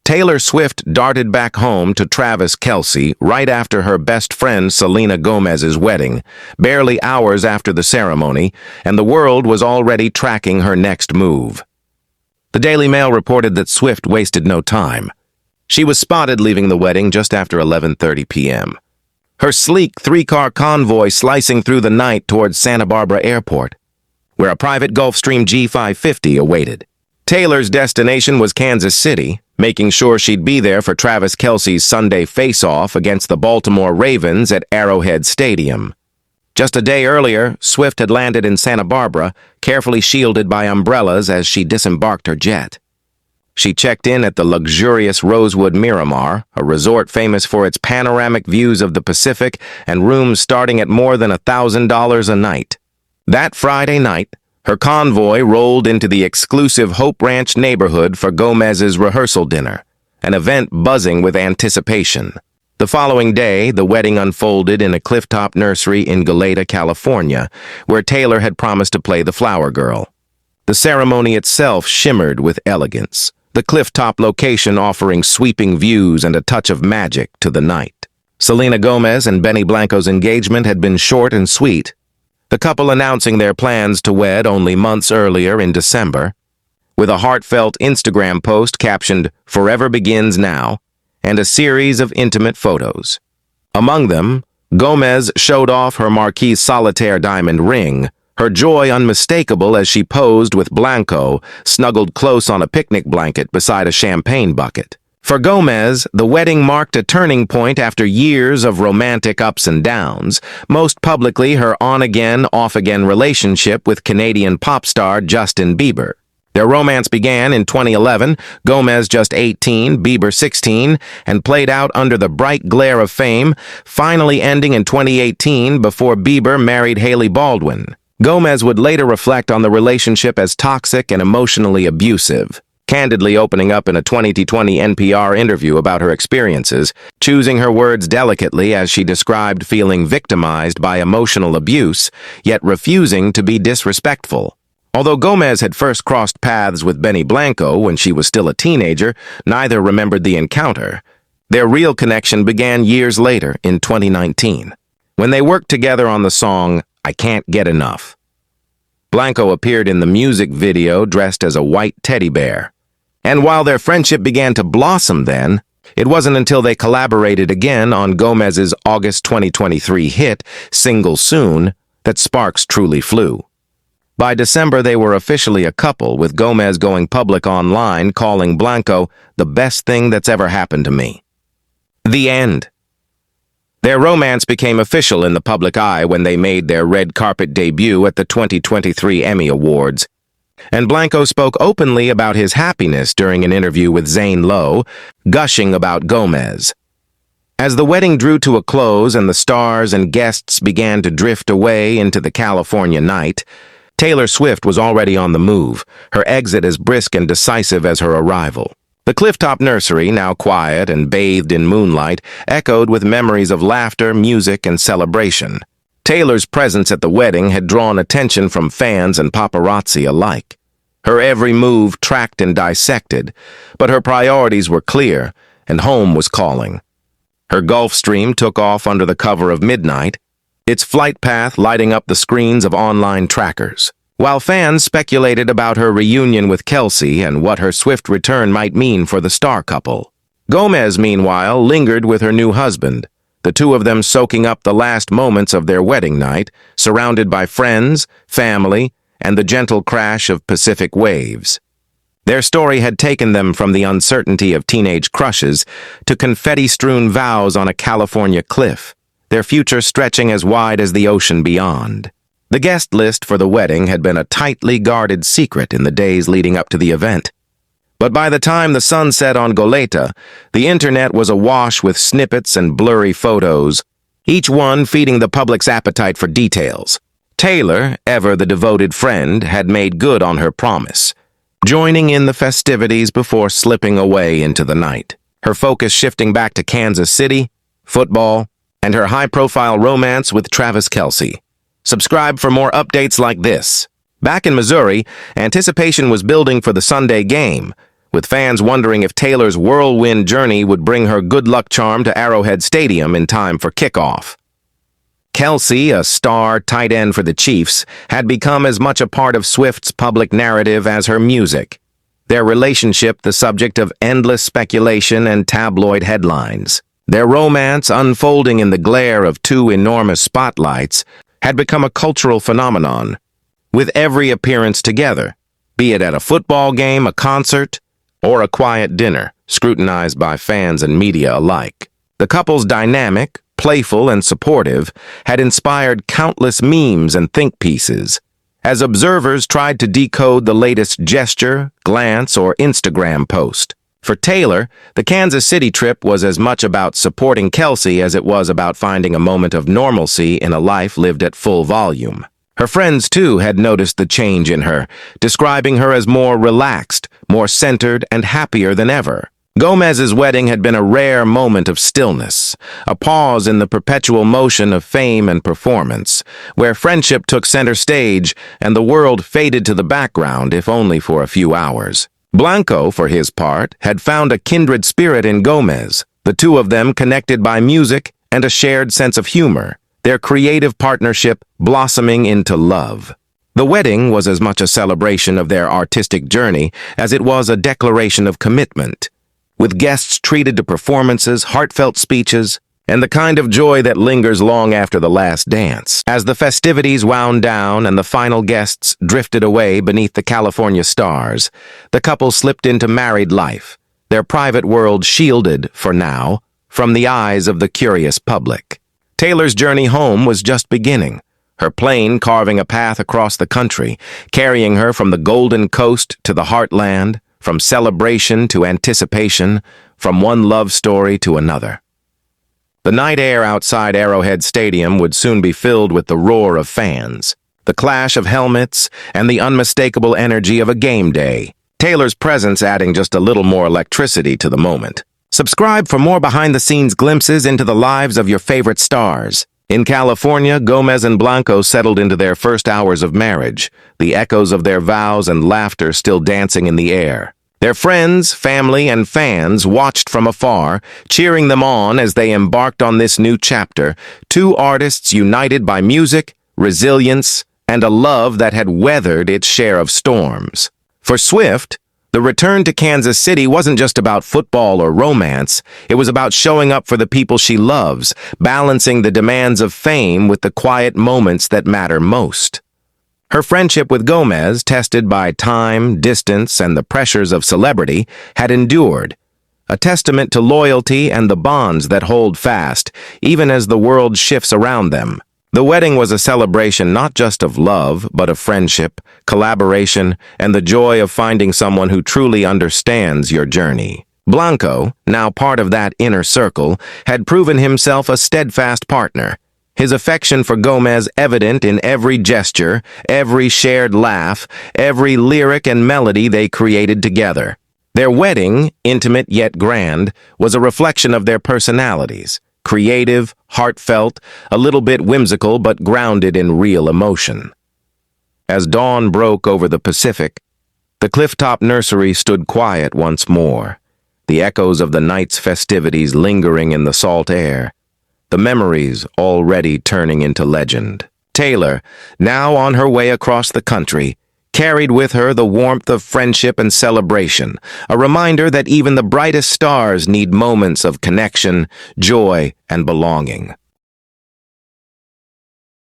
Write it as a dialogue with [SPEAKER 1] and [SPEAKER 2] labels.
[SPEAKER 1] Taylor Swift darted back home to Travis Kelce right after her best friend Selena Gomez's wedding, barely hours after the ceremony, and the world was already tracking her next move. The Daily Mail reported that Swift wasted no time. She was spotted leaving the wedding just after 11:30 p.m. Her sleek three-car convoy slicing through the night towards Santa Barbara Airport, where a private Gulfstream G550 awaited. Taylor's destination was Kansas City, making sure she'd be there for Travis Kelce's Sunday face-off against the Baltimore Ravens at Arrowhead Stadium. Just a day earlier, Swift had landed in Santa Barbara, carefully shielded by umbrellas as she disembarked her jet. She checked in at the luxurious Rosewood Miramar, a resort famous for its panoramic views of the Pacific and rooms starting at more than $1,000 a night. That Friday night, her convoy rolled into the exclusive Hope Ranch neighborhood for Gomez's rehearsal dinner, an event buzzing with anticipation. The following day, the wedding unfolded in a clifftop nursery in Goleta, California, where Taylor had promised to play the flower girl. The ceremony itself shimmered with elegance, the clifftop location offering sweeping views and a touch of magic to the night. Selena Gomez and Benny Blanco's engagement had been short and sweet, the couple announcing their plans to wed only months earlier in December, with a heartfelt Instagram post captioned "Forever Begins Now," and a series of intimate photos. Among them, Gomez showed off her Marquis solitaire diamond ring, her joy unmistakable as she posed with Blanco, snuggled close on a picnic blanket beside a champagne bucket. For Gomez, the wedding marked a turning point after years of romantic ups and downs, most publicly her on-again, off-again relationship with Canadian pop star Justin Bieber. Their romance began in 2011, Gomez just 18, Bieber 16, and played out under the bright glare of fame, finally ending in 2018 before Bieber married Hailey Baldwin. Gomez would later reflect on the relationship as toxic and emotionally abusive, candidly opening up in a 2020 NPR interview about her experiences, choosing her words delicately as she described feeling victimized by emotional abuse, yet refusing to be disrespectful. Although Gomez had first crossed paths with Benny Blanco when she was still a teenager, neither remembered the encounter. Their real connection began years later, in 2019, when they worked together on the song "I Can't Get Enough." Blanco appeared in the music video dressed as a white teddy bear. And while their friendship began to blossom then, it wasn't until they collaborated again on Gomez's August 2023 hit, "Single Soon," that sparks truly flew. By December, they were officially a couple, with Gomez going public online, calling Blanco "the best thing that's ever happened to me." The end. Their romance became official in the public eye when they made their red carpet debut at the 2023 Emmy Awards. And Blanco spoke openly about his happiness during an interview with Zane Lowe, gushing about Gomez. As the wedding drew to a close and the stars and guests began to drift away into the California night, Taylor Swift was already on the move, her exit as brisk and decisive as her arrival. The clifftop nursery, now quiet and bathed in moonlight, echoed with memories of laughter, music, and celebration. Taylor's presence at the wedding had drawn attention from fans and paparazzi alike. Her every move tracked and dissected, but her priorities were clear, and home was calling. Her Gulfstream took off under the cover of midnight, its flight path lighting up the screens of online trackers. While fans speculated about her reunion with Kelce and what her swift return might mean for the star couple, Gomez, meanwhile, lingered with her new husband, the two of them soaking up the last moments of their wedding night, surrounded by friends, family, and the gentle crash of Pacific waves. Their story had taken them from the uncertainty of teenage crushes to confetti-strewn vows on a California cliff, their future stretching as wide as the ocean beyond. The guest list for the wedding had been a tightly guarded secret in the days leading up to the event. But by the time the sun set on Goleta, the internet was awash with snippets and blurry photos, each one feeding the public's appetite for details. Taylor, ever the devoted friend, had made good on her promise, joining in the festivities before slipping away into the night, her focus shifting back to Kansas City, football, and her high-profile romance with Travis Kelce. Subscribe for more updates like this. Back in Missouri, anticipation was building for the Sunday game, with fans wondering if Taylor's whirlwind journey would bring her good luck charm to Arrowhead Stadium in time for kickoff. Kelce, a star tight end for the Chiefs, had become as much a part of Swift's public narrative as her music, their relationship the subject of endless speculation and tabloid headlines. Their romance, unfolding in the glare of two enormous spotlights, had become a cultural phenomenon, with every appearance together, be it at a football game, a concert, or a quiet dinner, scrutinized by fans and media alike. The couple's dynamic, playful and supportive, had inspired countless memes and think pieces, as observers tried to decode the latest gesture, glance, or Instagram post. For Taylor, the Kansas City trip was as much about supporting Kelce as it was about finding a moment of normalcy in a life lived at full volume. Her friends, too, had noticed the change in her, describing her as more relaxed, more centered, and happier than ever. Gomez's wedding had been a rare moment of stillness, a pause in the perpetual motion of fame and performance, where friendship took center stage and the world faded to the background, if only for a few hours. Blanco, for his part, had found a kindred spirit in Gomez, the two of them connected by music and a shared sense of humor, their creative partnership blossoming into love. The wedding was as much a celebration of their artistic journey as it was a declaration of commitment, with guests treated to performances, heartfelt speeches, and the kind of joy that lingers long after the last dance. As the festivities wound down and the final guests drifted away beneath the California stars, the couple slipped into married life, their private world shielded, for now, from the eyes of the curious public. Taylor's journey home was just beginning, her plane carving a path across the country, carrying her from the Golden Coast to the Heartland, from celebration to anticipation, from one love story to another. The night air outside Arrowhead Stadium would soon be filled with the roar of fans, the clash of helmets, and the unmistakable energy of a game day, Taylor's presence adding just a little more electricity to the moment. Subscribe for more behind-the-scenes glimpses into the lives of your favorite stars. In California, Gomez and Blanco settled into their first hours of marriage, the echoes of their vows and laughter still dancing in the air. Their friends, family, and fans watched from afar, cheering them on as they embarked on this new chapter, two artists united by music, resilience, and a love that had weathered its share of storms. For Swift, the return to Kansas City wasn't just about football or romance, it was about showing up for the people she loves, balancing the demands of fame with the quiet moments that matter most. Her friendship with Gomez, tested by time, distance, and the pressures of celebrity, had endured, a testament to loyalty and the bonds that hold fast, even as the world shifts around them. The wedding was a celebration not just of love, but of friendship, collaboration, and the joy of finding someone who truly understands your journey. Blanco, now part of that inner circle, had proven himself a steadfast partner, his affection for Gomez evident in every gesture, every shared laugh, every lyric and melody they created together. Their wedding, intimate yet grand, was a reflection of their personalities, creative, heartfelt, a little bit whimsical but grounded in real emotion. As dawn broke over the Pacific, the clifftop nursery stood quiet once more, the echoes of the night's festivities lingering in the salt air, the memories already turning into legend. Taylor, now on her way across the country, carried with her the warmth of friendship and celebration, a reminder that even the brightest stars need moments of connection, joy, and belonging.